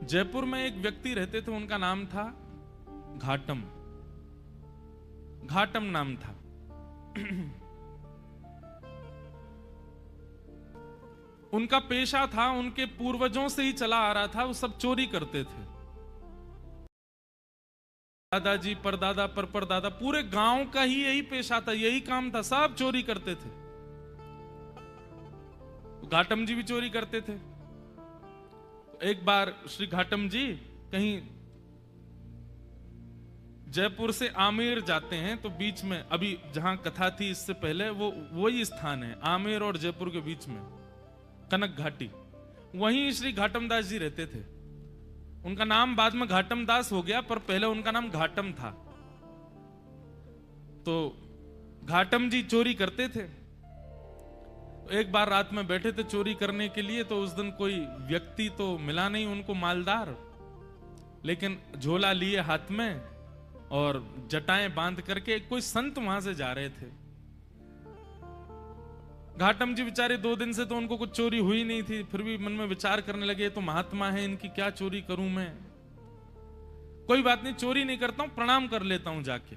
जयपुर में एक व्यक्ति रहते थे, उनका नाम था घाटम। घाटम नाम था। उनका पेशा था, उनके पूर्वजों से ही चला आ रहा था, वो सब चोरी करते थे। दादाजी, परदादा, परदादा, पूरे गांव का ही यही पेशा था, यही काम था, सब चोरी करते थे। घाटम जी भी चोरी करते थे। एक बार श्री घाटम जी कहीं जयपुर से आमेर जाते हैं, तो बीच में अभी जहां कथा थी इससे पहले वो वही स्थान है, आमेर और जयपुर के बीच में कनक घाटी, वहीं श्री घाटम दास जी रहते थे। उनका नाम बाद में घाटम दास हो गया, पर पहले उनका नाम घाटम था। तो घाटम जी चोरी करते थे। एक बार रात में बैठे थे चोरी करने के लिए, तो उस दिन कोई व्यक्ति तो मिला नहीं उनको मालदार, लेकिन झोला लिए हाथ में और जटाएं बांध करके कोई संत वहां से जा रहे थे। घाटम जी बेचारे 2 दिन से तो उनको कुछ चोरी हुई नहीं थी, फिर भी मन में विचार करने लगे, तो महात्मा है, इनकी क्या चोरी करूं मैं, कोई बात नहीं, चोरी नहीं करता हूं, प्रणाम कर लेता हूं जाके।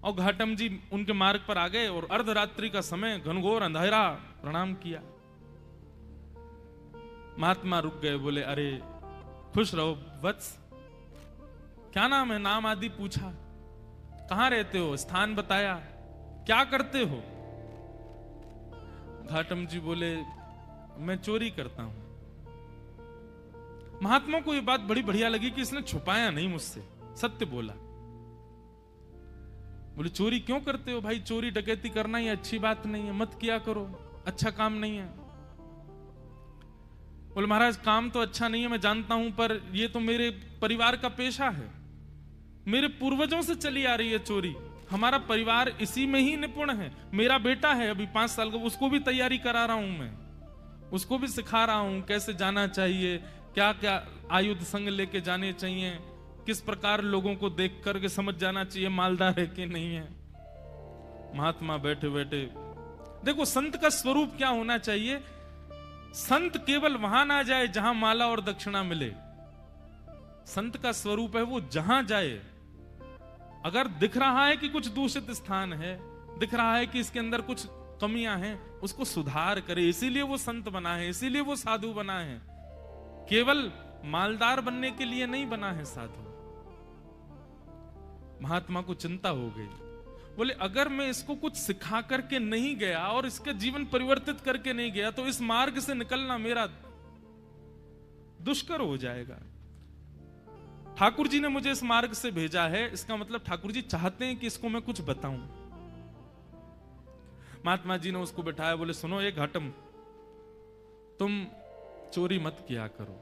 और घाटम जी उनके मार्ग पर आ गए और अर्धरात्रि का समय, घनघोर अंधेरा, प्रणाम किया। महात्मा रुक गए, बोले अरे खुश रहो वत्स, क्या नाम है, नाम आदि पूछा, कहां रहते हो, स्थान बताया, क्या करते हो। घाटम जी बोले मैं चोरी करता हूं। महात्मा को यह बात बड़ी बढ़िया लगी कि इसने छुपाया नहीं मुझसे, सत्य बोला। बोले चोरी क्यों करते हो भाई, चोरी डकैती करना ये अच्छी बात नहीं है, मत किया करो, अच्छा काम नहीं है। बोले महाराज काम तो अच्छा नहीं है मैं जानता हूं, पर ये तो मेरे परिवार का पेशा है, मेरे पूर्वजों से चली आ रही है चोरी, हमारा परिवार इसी में ही निपुण है। मेरा बेटा है अभी 5 साल का, उसको भी तैयारी करा रहा हूं मैं, उसको भी सिखा रहा हूं कैसे जाना चाहिए, क्या क्या आयुध संग लेके जाने चाहिए, किस प्रकार लोगों को देख करके समझ जाना चाहिए मालदार है कि नहीं है। महात्मा बैठे बैठे, देखो संत का स्वरूप क्या होना चाहिए, संत केवल वहां ना जाए जहां माला और दक्षिणा मिले। संत का स्वरूप है वो जहां जाए, अगर दिख रहा है कि कुछ दूषित स्थान है, दिख रहा है कि इसके अंदर कुछ कमियां हैं, उसको सुधार करे। इसीलिए वो संत बना है, इसीलिए वो साधु बना है, केवल मालदार बनने के लिए नहीं बना है साधु। महात्मा को चिंता हो गई, बोले अगर मैं इसको कुछ सिखा करके नहीं गया और इसका जीवन परिवर्तित करके नहीं गया, तो इस मार्ग से निकलना मेरा दुष्कर हो जाएगा। ठाकुर जी ने मुझे इस मार्ग से भेजा है, इसका मतलब ठाकुर जी चाहते हैं कि इसको मैं कुछ बताऊं। महात्मा जी ने उसको बिठाया, बोले सुनो ये घाटम, तुम चोरी मत किया करो,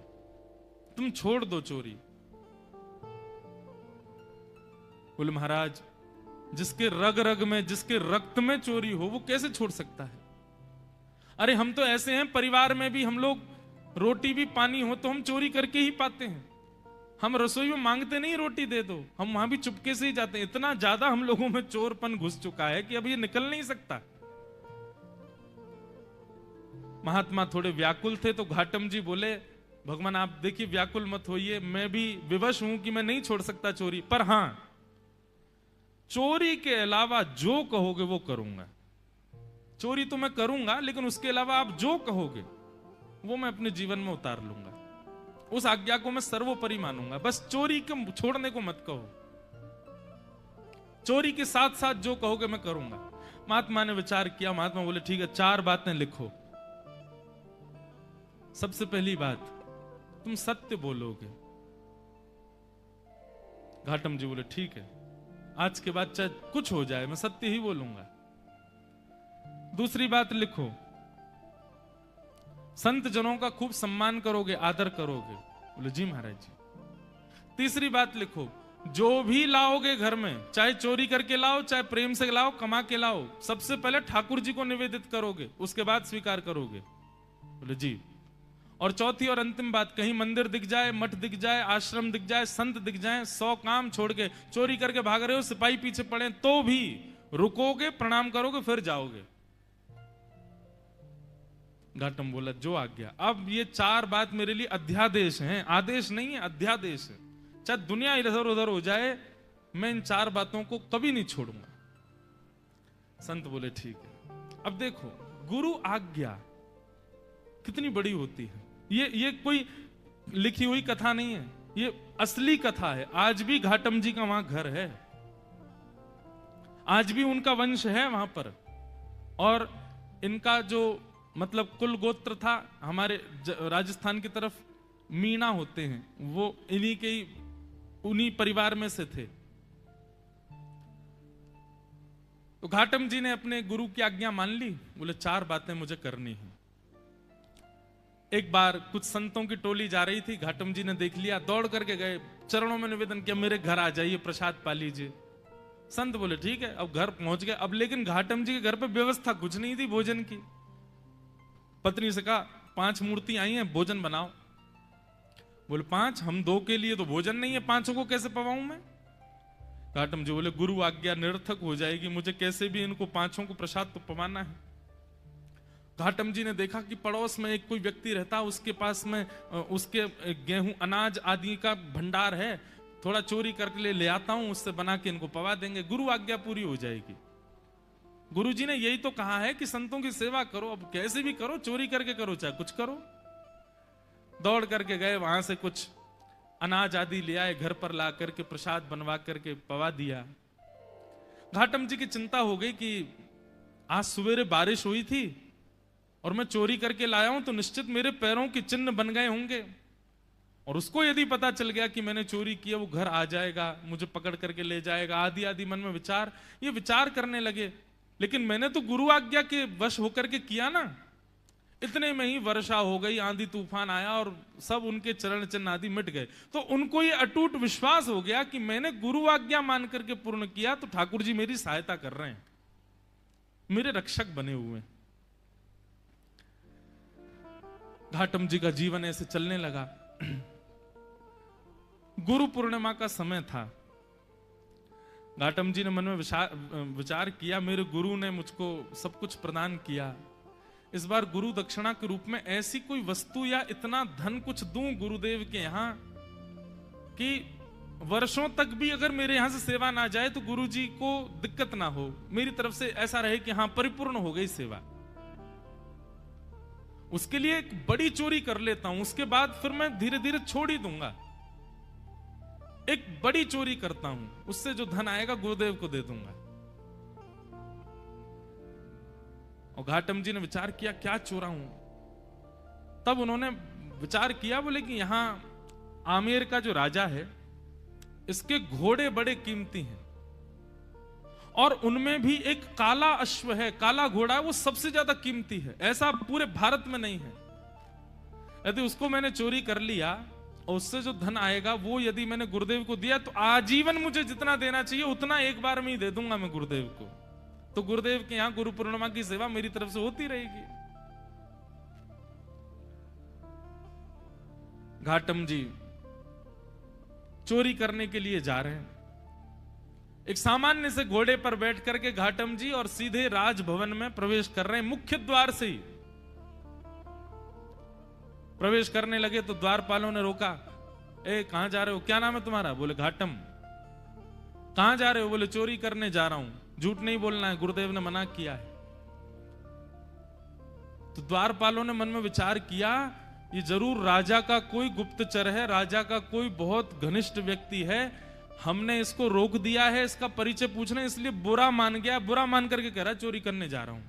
तुम छोड़ दो चोरी। बोले महाराज जिसके रग रग में, जिसके रक्त में चोरी हो, वो कैसे छोड़ सकता है। अरे हम तो ऐसे हैं, परिवार में भी हम लोग रोटी भी पानी हो तो हम चोरी करके ही पाते हैं, हम रसोई में मांगते नहीं रोटी दे दो, हम वहां भी चुपके से ही जाते हैं। इतना ज्यादा हम लोगों में चोरपन घुस चुका है कि अब ये निकल नहीं सकता। महात्मा थोड़े व्याकुल थे, तो घाटम जी बोले भगवान आप देखिए व्याकुल मत होइए, मैं भी विवश हूं कि मैं नहीं छोड़ सकता चोरी, पर हां चोरी के अलावा जो कहोगे वो करूंगा। चोरी तो मैं करूंगा, लेकिन उसके अलावा आप जो कहोगे वो मैं अपने जीवन में उतार लूंगा, उस आज्ञा को मैं सर्वोपरि मानूंगा, बस चोरी को छोड़ने को मत कहो, चोरी के साथ साथ जो कहोगे मैं करूंगा। महात्मा ने विचार किया, महात्मा बोले ठीक है 4 बातें लिखो। सबसे पहली बात, तुम सत्य बोलोगे। घाटम जी बोले ठीक है, आज के बाद चाहे कुछ हो जाए मैं सत्य ही बोलूंगा। दूसरी बात लिखो, संत जनों का खूब सम्मान करोगे, आदर करोगे। बोले जी महाराज जी। तीसरी बात लिखो, जो भी लाओगे घर में, चाहे चोरी करके लाओ, चाहे प्रेम से लाओ, कमा के लाओ, सबसे पहले ठाकुर जी को निवेदित करोगे, उसके बाद स्वीकार करोगे। बोले जी। और चौथी और अंतिम बात, कहीं मंदिर दिख जाए, मठ दिख जाए, आश्रम दिख जाए, संत दिख जाए, 100 काम छोड़ के चोरी करके भाग रहे हो, सिपाही पीछे पड़े तो भी रुकोगे, प्रणाम करोगे, फिर जाओगे। घाटम बोला जो आज्ञा। अब ये 4 बात मेरे लिए अध्यादेश हैं, आदेश नहीं है, अध्यादेश है। चाहे दुनिया इधर उधर हो जाए, मैं इन 4 बातों को कभी नहीं छोड़ूंगा। संत बोले ठीक है। अब देखो, गुरु आज्ञा कितनी बड़ी होती है। ये कोई लिखी हुई कथा नहीं है, ये असली कथा है। आज भी घाटम जी का वहां घर है, आज भी उनका वंश है वहां पर। और इनका जो मतलब कुल गोत्र था, हमारे राजस्थान की तरफ मीणा होते हैं, वो इन्हीं के ही उन्हीं परिवार में से थे। तो घाटम जी ने अपने गुरु की आज्ञा मान ली। बोले 4 बातें मुझे करनी है। एक बार कुछ संतों की टोली जा रही थी, घाटम जी ने देख लिया, दौड़ करके गए, चरणों में निवेदन किया, मेरे घर आ जाइए, प्रसाद पा लीजिए। संत बोले ठीक है। अब घर पहुंच गए। अब लेकिन घाटम जी के घर पे व्यवस्था कुछ नहीं थी भोजन की। पत्नी से कहा 5 मूर्ति आई हैं, भोजन बनाओ। बोले 5? हम 2 के लिए तो भोजन नहीं है, 5 को कैसे पवाऊं मैं? घाटम जी बोले गुरु आज्ञा निरर्थक हो जाएगी, मुझे कैसे भी इनको 5 को प्रसाद तो पवाना है। घाटम जी ने देखा कि पड़ोस में एक कोई व्यक्ति रहता, उसके पास में उसके गेहूं अनाज आदि का भंडार है, थोड़ा चोरी करके ले आता हूं, उससे बना के इनको पवा देंगे, गुरु आज्ञा पूरी हो जाएगी। गुरु जी ने यही तो कहा है कि संतों की सेवा करो, अब कैसे भी करो, चोरी करके करो चाहे कुछ करो। दौड़ करके गए, वहां से कुछ अनाज आदि ले आए, घर पर ला करके प्रसाद बनवा करके पवा दिया। घाटम जी की चिंता हो गई कि आज सवेरे बारिश हुई थी और मैं चोरी करके लाया हूं, तो निश्चित मेरे पैरों के चिन्ह बन गए होंगे, और उसको यदि पता चल गया कि मैंने चोरी किया, वो घर आ जाएगा, मुझे पकड़ करके ले जाएगा, आदि आदि मन में ये विचार करने लगे। लेकिन मैंने तो गुरु आज्ञा के वश होकर के किया ना। इतने में ही वर्षा हो गई, आंधी तूफान आया और सब उनके चरण चिन्ह आदि मिट गए। तो उनको ये अटूट विश्वास हो गया कि मैंने गुरु आज्ञा मान करके पूर्ण किया, तो ठाकुर जी मेरी सहायता कर रहे हैं, मेरे रक्षक बने हुए। घाटम जी का जीवन ऐसे चलने लगा। गुरु पूर्णिमा का समय था। घाटम जी ने मन में विचार किया, मेरे गुरु ने मुझको सब कुछ प्रदान किया, इस बार गुरु दक्षिणा के रूप में ऐसी कोई वस्तु या इतना धन कुछ दूं गुरुदेव के यहां कि वर्षों तक भी अगर मेरे यहां से सेवा ना जाए तो गुरु जी को दिक्कत ना हो, मेरी तरफ से ऐसा रहे कि हां परिपूर्ण हो गई सेवा। उसके लिए एक बड़ी चोरी कर लेता हूं, उसके बाद फिर मैं धीरे धीरे छोड़ ही दूंगा। एक बड़ी चोरी करता हूं, उससे जो धन आएगा गुरुदेव को दे दूंगा। और घाटम जी ने विचार किया क्या चोरा हूं। तब उन्होंने विचार किया, बोले कि यहां आमेर का जो राजा है, इसके घोड़े बड़े कीमती हैं, और उनमें भी एक काला अश्व है, काला घोड़ा है, वो सबसे ज्यादा कीमती है, ऐसा पूरे भारत में नहीं है। यदि उसको मैंने चोरी कर लिया और उससे जो धन आएगा वो यदि मैंने गुरुदेव को दिया, तो आजीवन मुझे जितना देना चाहिए उतना एक बार में ही दे दूंगा मैं गुरुदेव को। तो गुरुदेव के यहां गुरु पूर्णिमा की सेवा मेरी तरफ से होती रहेगी। घाटम जी चोरी करने के लिए जा रहे हैं। एक सामान्य से घोड़े पर बैठ करके घाटम जी और सीधे राजभवन में प्रवेश कर रहे हैं। मुख्य द्वार से ही प्रवेश करने लगे तो द्वारपालों ने रोका, ए कहां जा रहे हो, क्या नाम है तुम्हारा? बोले घाटम। कहां जा रहे हो? बोले चोरी करने जा रहा हूं, झूठ नहीं बोलना है, गुरुदेव ने मना किया है। तो द्वारपालों ने मन में विचार किया, ये जरूर राजा का कोई गुप्तचर है, राजा का कोई बहुत घनिष्ठ व्यक्ति है, हमने इसको रोक दिया है, इसका परिचय पूछना, इसलिए बुरा मान गया, बुरा मान करके कह रहा चोरी करने जा रहा हूं।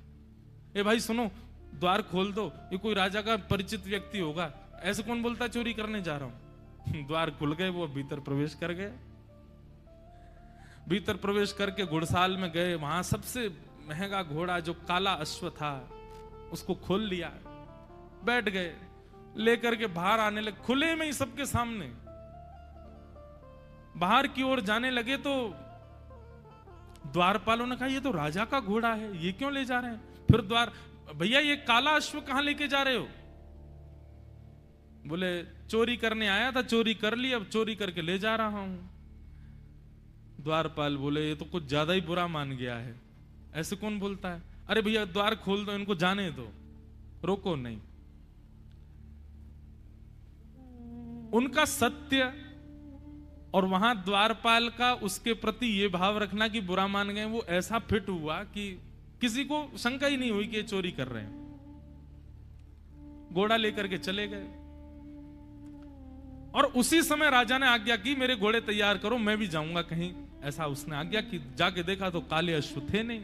ए भाई सुनो, द्वार खोल दो, ये कोई राजा का परिचित व्यक्ति होगा, ऐसे कौन बोलता चोरी करने जा रहा हूं। द्वार खुल गए, वो भीतर प्रवेश कर गए। भीतर प्रवेश करके घुड़साल में गए, वहां सबसे महंगा घोड़ा जो काला अश्व था उसको खोल लिया, बैठ गए, लेकर के बाहर आने लगे, खुले में ही सबके सामने बाहर की ओर जाने लगे। तो द्वारपालों ने कहा ये तो राजा का घोड़ा है, ये क्यों ले जा रहे हैं? फिर भैया ये काला अश्व कहां लेके जा रहे हो? बोले चोरी करने आया था, चोरी कर ली, अब चोरी करके ले जा रहा हूं। द्वारपाल बोले ये तो कुछ ज्यादा ही बुरा मान गया है, ऐसे कौन बोलता है? अरे भैया द्वार खोल दो, इनको जाने दो। रोको नहीं। उनका सत्य और वहां द्वारपाल का उसके प्रति ये भाव रखना कि बुरा मान गए, वो ऐसा फिट हुआ कि किसी को शंका ही नहीं हुई कि ये चोरी कर रहे हैं। घोड़ा लेकर के चले गए और उसी समय राजा ने आज्ञा की मेरे घोड़े तैयार करो, मैं भी जाऊंगा कहीं। ऐसा उसने आज्ञा की। जाके देखा तो काले अश्व थे नहीं।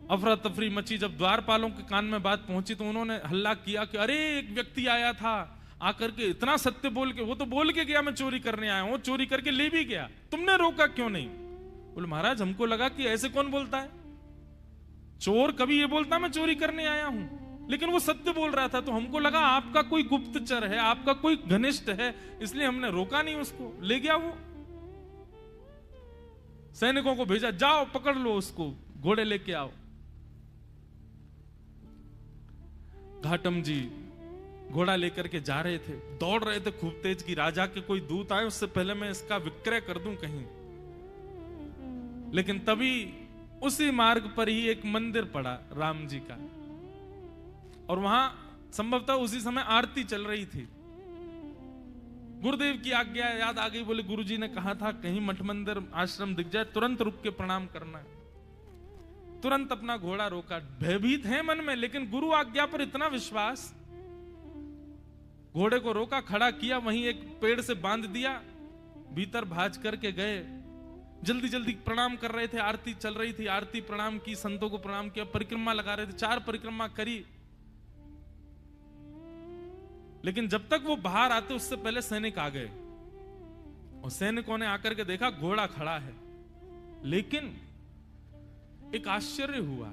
अफरा तफरी मची। जब द्वारपालों के कान में बात पहुंची तो उन्होंने हल्ला किया कि अरे एक व्यक्ति आया था, आकर के इतना सत्य बोल के, वो तो बोल के गया मैं चोरी करने आया हूं, चोरी करके ले भी गया, तुमने रोका क्यों नहीं? बोले महाराज हमको लगा कि ऐसे कौन बोलता है, चोर कभी ये बोलता मैं चोरी करने आया हूं, लेकिन वो सत्य बोल रहा था तो हमको लगा आपका कोई गुप्तचर है, आपका कोई घनिष्ठ है, इसलिए हमने रोका नहीं उसको, ले गया वो। सैनिकों को भेजा, जाओ पकड़ लो उसको, घोड़े लेके आओ। घाटम जी घोड़ा लेकर के जा रहे थे, दौड़ रहे थे खूब तेज कि राजा के कोई दूत आए उससे पहले मैं इसका विक्रय कर दूं कहीं। लेकिन तभी उसी मार्ग पर ही एक मंदिर पड़ा राम जी का, और वहां संभवतः उसी समय आरती चल रही थी। गुरुदेव की आज्ञा याद आ गई। बोले गुरुजी ने कहा था कहीं मठ मंदिर आश्रम दिख जाए तुरंत रुक के प्रणाम करना है। तुरंत अपना घोड़ा रोका। भयभीत है मन में, लेकिन गुरु आज्ञा पर इतना विश्वास। घोड़े को रोका, खड़ा किया, वहीं एक पेड़ से बांध दिया, भीतर भाज करके गए। जल्दी जल्दी प्रणाम कर रहे थे, आरती चल रही थी, आरती प्रणाम की, संतों को प्रणाम किया, परिक्रमा लगा रहे थे, 4 परिक्रमा करी। लेकिन जब तक वो बाहर आते उससे पहले सैनिक आ गए, और सैनिकों ने आकर के देखा घोड़ा खड़ा है, लेकिन एक आश्चर्य हुआ,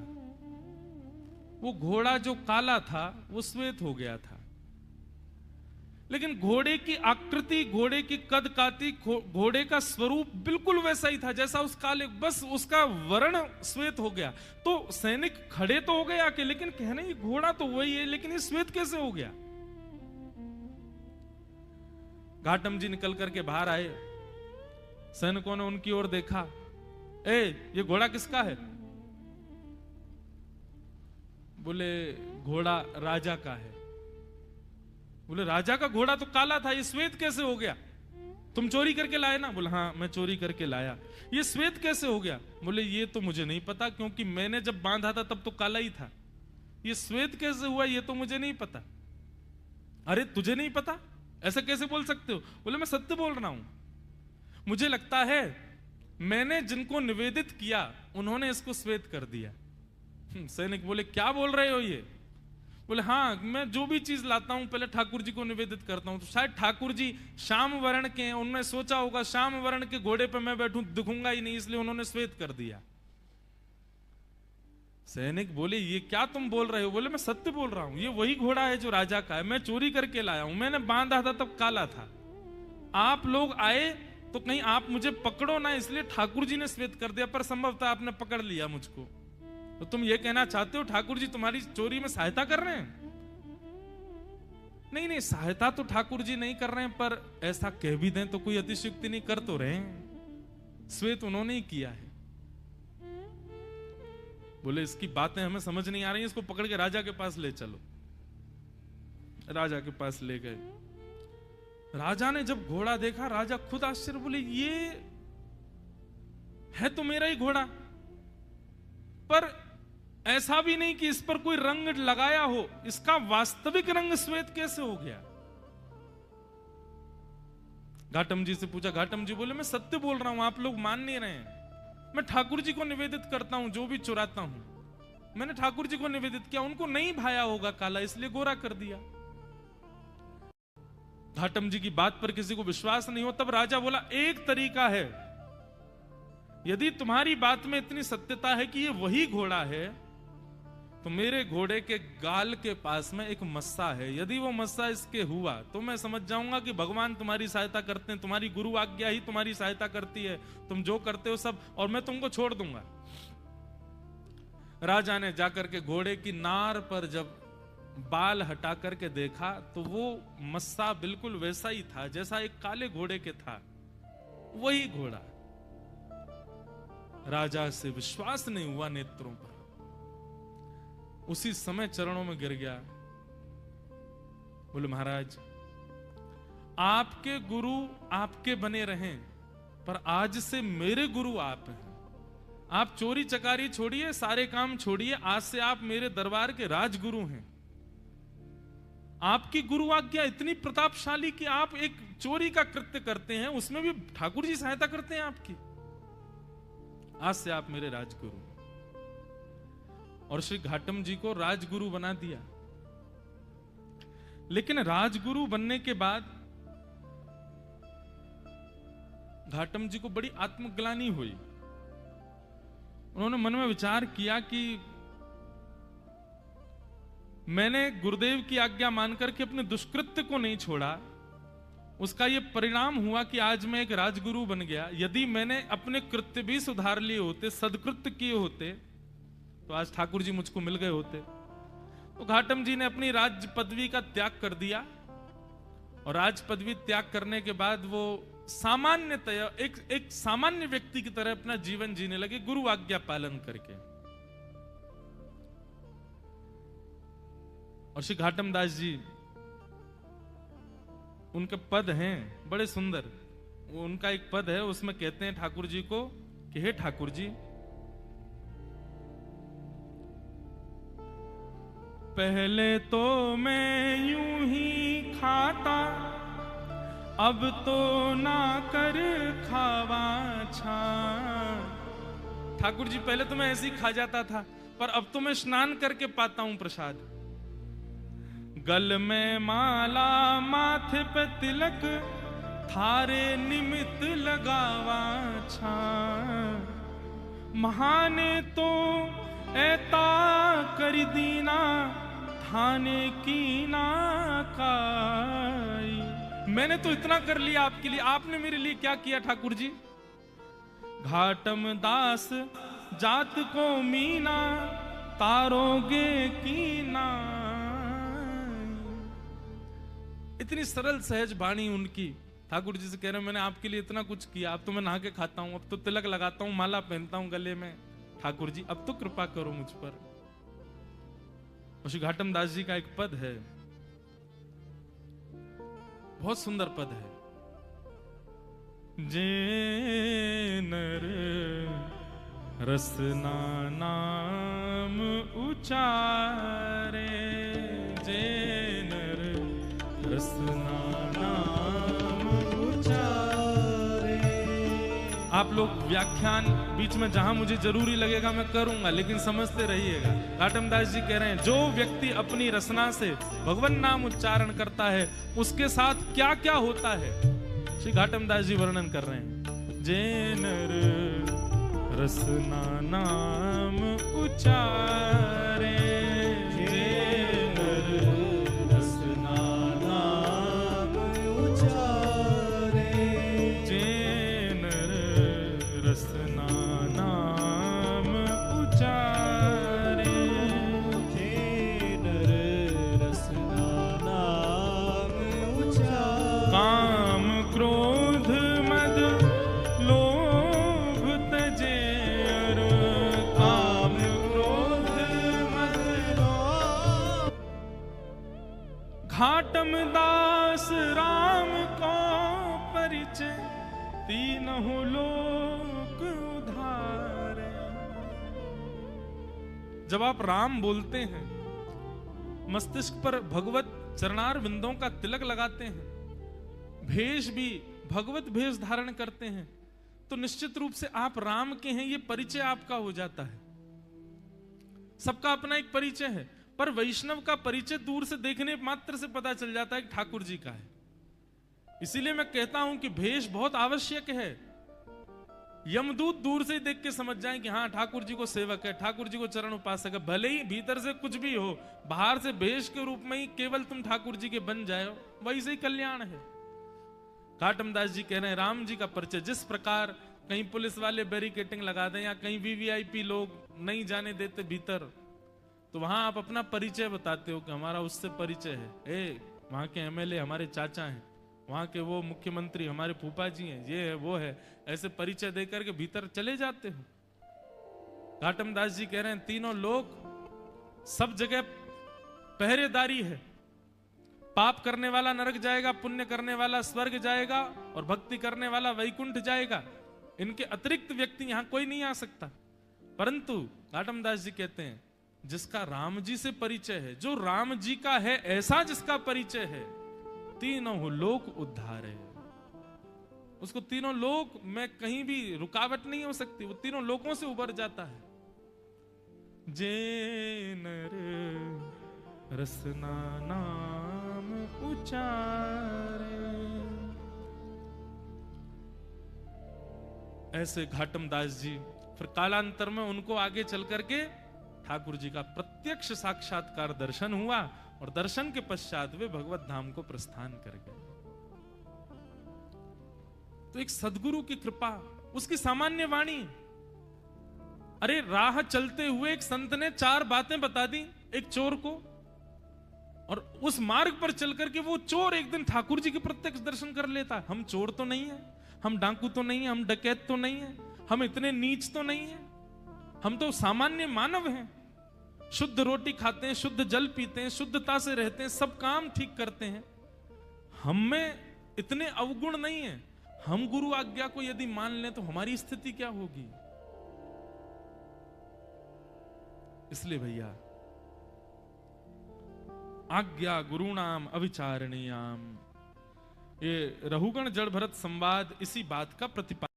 वो घोड़ा जो काला था वो श्वेत हो गया था। लेकिन घोड़े की आकृति, घोड़े की कद काठी, घोड़े का स्वरूप बिल्कुल वैसा ही था जैसा उस काले, बस उसका वर्ण श्वेत हो गया। तो सैनिक खड़े तो हो गए आके, लेकिन कहने ये घोड़ा तो वही है, लेकिन ये श्वेत कैसे हो गया? घाटम जी निकल करके बाहर आए, सैनिकों ने उनकी ओर देखा, ये घोड़ा किसका है? बोले घोड़ा राजा का है। बोले राजा का घोड़ा तो काला था, ये श्वेत कैसे हो गया? तुम चोरी करके लाए ना? बोले हाँ मैं चोरी करके लाया। ये श्वेत कैसे हो गया? बोले ये तो मुझे नहीं पता, क्योंकि मैंने जब बांधा था तब तो काला ही था। ये श्वेत कैसे हुआ ये तो मुझे नहीं पता। अरे तुझे नहीं पता, ऐसा कैसे बोल सकते हो? बोले मैं सत्य बोल रहा हूं, मुझे लगता है मैंने जिनको निवेदित किया उन्होंने इसको श्वेत कर दिया। सैनिक बोले क्या बोल रहे हो ये? बोले हाँ मैं जो भी चीज लाता हूं पहले ठाकुर जी को निवेदित करता हूं, तो शायद ठाकुर जी श्याम वर्ण के हैं, उन्होंने सोचा होगा श्याम वर्ण के घोड़े पे मैं बैठूं दिखूंगा ही नहीं, इसलिए उन्होंने श्वेत कर दिया। सैनिक बोले ये क्या तुम बोल रहे हो? बोले मैं सत्य बोल रहा हूं, ये वही घोड़ा है जो राजा का है, मैं चोरी करके लाया हूं, मैंने बांधा था तब काला था, आप लोग आए तो कहीं आप मुझे पकड़ो ना, इसलिए ठाकुर जी ने श्वेत कर दिया, पर संभवतः आपने पकड़ लिया मुझको। तो तुम ये कहना चाहते हो ठाकुर जी तुम्हारी चोरी में सहायता कर रहे हैं? नहीं नहीं, सहायता तो ठाकुर जी नहीं कर रहे हैं, पर ऐसा कह भी दें तो कोई अतिशयोक्ति नहीं, कर तो रहे हैं, श्वेत उन्होंने ही किया है। बोले इसकी बातें हमें समझ नहीं आ रही, इसको पकड़ के राजा के पास ले चलो। राजा के पास ले गए। राजा ने जब घोड़ा देखा, राजा खुद आश्चर्य, बोले ये है तो मेरा ही घोड़ा, पर ऐसा भी नहीं कि इस पर कोई रंग लगाया हो, इसका वास्तविक रंग श्वेत कैसे हो गया? घाटम जी से पूछा, घाटम जी बोले मैं सत्य बोल रहा हूं, आप लोग मान नहीं रहे हैं, मैं ठाकुर जी को निवेदित करता हूं, जो भी चुराता हूं मैंने ठाकुर जी को निवेदित किया, उनको नहीं भाया होगा काला, इसलिए गोरा कर दिया। घाटम जी की बात पर किसी को विश्वास नहीं हो, तब राजा बोला एक तरीका है, यदि तुम्हारी बात में इतनी सत्यता है कि ये वही घोड़ा है, तो मेरे घोड़े के गाल के पास में एक मस्सा है, यदि वो मस्सा इसके हुआ तो मैं समझ जाऊंगा कि भगवान तुम्हारी सहायता करते हैं, तुम्हारी गुरु आज्ञा ही तुम्हारी सहायता करती है, तुम जो करते हो सब, और मैं तुमको छोड़ दूंगा। राजा ने जाकर के घोड़े की नार पर जब बाल हटा करके देखा तो वो मस्सा बिल्कुल वैसा ही था जैसा एक काले घोड़े के था, वही घोड़ा। राजा से विश्वास नहीं हुआ नेत्रों पर। उसी समय चरणों में गिर गया। बोले महाराज, आपके गुरु आपके बने रहें, पर आज से मेरे गुरु आप हैं। आप चोरी चकारी छोड़िए, सारे काम छोड़िए, आज से आप मेरे दरबार के राजगुरु हैं। आपकी गुरु आज्ञा इतनी प्रतापशाली कि आप एक चोरी का कृत्य करते हैं, उसमें भी ठाकुर जी सहायता करते हैं आपकी। आज से आप मेरे राजगुरु। और श्री घाटम जी को राजगुरु बना दिया। लेकिन राजगुरु बनने के बाद घाटम जी को बड़ी आत्मग्लानि हुई। उन्होंने मन में विचार किया कि मैंने गुरुदेव की आज्ञा मानकर के अपने दुष्कृत्य को नहीं छोड़ा, उसका यह परिणाम हुआ कि आज मैं एक राजगुरु बन गया। यदि मैंने अपने कृत्य भी सुधार लिए होते, सदकृत्य किए होते, तो आज ठाकुर जी मुझको मिल गए होते। तो घाटम जी ने अपनी राज पदवी का त्याग कर दिया, और राज पदवी त्याग करने के बाद वो सामान्यतया एक सामान्य व्यक्ति की तरह अपना जीवन जीने लगे, गुरु आज्ञा पालन करके। और श्री घाटम दास जी, उनके पद हैं बड़े सुंदर। उनका एक पद है, उसमें कहते हैं ठाकुर जी को कि हे ठाकुर जी, पहले तो मैं यूं ही खाता, अब तो ना कर खावा छा। ठाकुर जी, पहले तो मैं ऐसे ही खा जाता था, पर अब तो मैं स्नान करके पाता हूं प्रसाद। गल में माला, माथे पे तिलक, थारे निमित्त लगावा छा। महाने तो ऐता करी दीना, थाने की ना काई। मैंने तो इतना कर लिया आपके लिए, आपने मेरे लिए क्या किया ठाकुर जी? घाटम दास जात को मीना, तारोगे की ना। इतनी सरल सहज वाणी उनकी। ठाकुर जी से कह रहे हैं मैंने आपके लिए इतना कुछ किया, अब तो मैं नहा के खाता हूं, अब तो तिलक लगाता हूं, माला पहनता हूं गले में। ठाकुर जी अब तो कृपा करो मुझ पर। और श्री घाटम दास जी का एक पद है, बहुत सुंदर पद है। जे नर रसना नाम उचारे, जे नर रसना नाम उचारे। आप लोग व्याख्यान बीच में जहां मुझे जरूरी लगेगा मैं करूंगा, लेकिन समझते रहिएगा। घाटम दास जी कह रहे हैं जो व्यक्ति अपनी रसना से भगवान नाम उच्चारण करता है, उसके साथ क्या क्या होता है श्री घाटम दास जी वर्णन कर रहे हैं। जे नर रसना नाम उचारे, जे नर रसना नाम उचारे, जे नर रसना नाम उचारे, जे नर रसना नाम उचारे। काम क्रोध मद लोभ तजे, काम क्रोध मद लोभ। घाटम दास राम को परिचय, तीनों लोक उधारे। जब आप राम बोलते हैं, मस्तिष्क पर भगवत चरणार बिंदों का तिलक लगाते हैं, भेष भी भगवत भेष धारण करते हैं, तो निश्चित रूप से आप राम के हैं, ये परिचय आपका हो जाता है। सबका अपना एक परिचय है, पर वैष्णव का परिचय दूर से देखने मात्र से पता चल जाता है कि ठाकुर जी का है। इसीलिए मैं कहता हूं कि भेष बहुत आवश्यक है। यमदूत दूर से ही देख के समझ जाएं कि हाँ ठाकुर जी को सेवक है, ठाकुर जी को चरण उपासक है। भले ही भीतर से कुछ भी हो, बाहर से भेष के रूप में ही केवल तुम ठाकुर जी के बन जाए, वही से ही कल्याण है। घाटम दास जी कह रहे हैं राम जी का परिचय, जिस प्रकार कहीं पुलिस वाले बैरिकेटिंग लगा दें या कहीं वीवीआईपी लोग नहीं जाने देते भीतर, तो वहां आप अपना परिचय बताते हो कि हमारा उससे परिचय है। वहां के एमएलए हमारे चाचा हैं, वहां के वो मुख्यमंत्री हमारे फूफा जी हैं, ये है वो है, ऐसे परिचय देकर के भीतर चले जाते हो। घाटम दास जी कह रहे हैं तीनों लोग सब जगह पहरेदारी है। पाप करने वाला नरक जाएगा, पुण्य करने वाला स्वर्ग जाएगा और भक्ति करने वाला वैकुंठ जाएगा। इनके अतिरिक्त व्यक्ति यहां कोई नहीं आ सकता। परंतु घाटम दास जी कहते हैं जिसका राम जी से परिचय है, जो राम जी का है ऐसा जिसका परिचय है, तीनों लोक उद्धार है। उसको तीनों लोक में कहीं भी रुकावट नहीं हो सकती, वो तीनों लोकों से उबर जाता है। जे नर रसना नाम उचारे, ऐसे घाटम दास जी। फिर कालांतर में उनको आगे चल करके ठाकुर जी का प्रत्यक्ष साक्षात्कार दर्शन हुआ और दर्शन के पश्चात वे भगवत धाम को प्रस्थान कर गए। तो एक सदगुरु की कृपा, उसकी सामान्य वाणी। अरे राह चलते हुए एक संत ने 4 बातें बता दी एक चोर को, और उस मार्ग पर चल करके वो चोर एक दिन ठाकुर जी के प्रत्यक्ष दर्शन कर लेता। हम चोर तो नहीं है, हम डाकू तो नहीं है, हम डकैत तो नहीं है, हम इतने नीच तो नहीं है, हम तो सामान्य मानव हैं। शुद्ध रोटी खाते हैं, शुद्ध जल पीते हैं, शुद्धता से रहते हैं, सब काम ठीक करते हैं। हम में इतने अवगुण नहीं है। हम गुरु आज्ञा को यदि मान लें तो हमारी स्थिति क्या होगी। इसलिए भैया आज्ञा गुरुणाम अविचारणीयाम, ये रहुगण जड़ भरत संवाद इसी बात का प्रतिपादन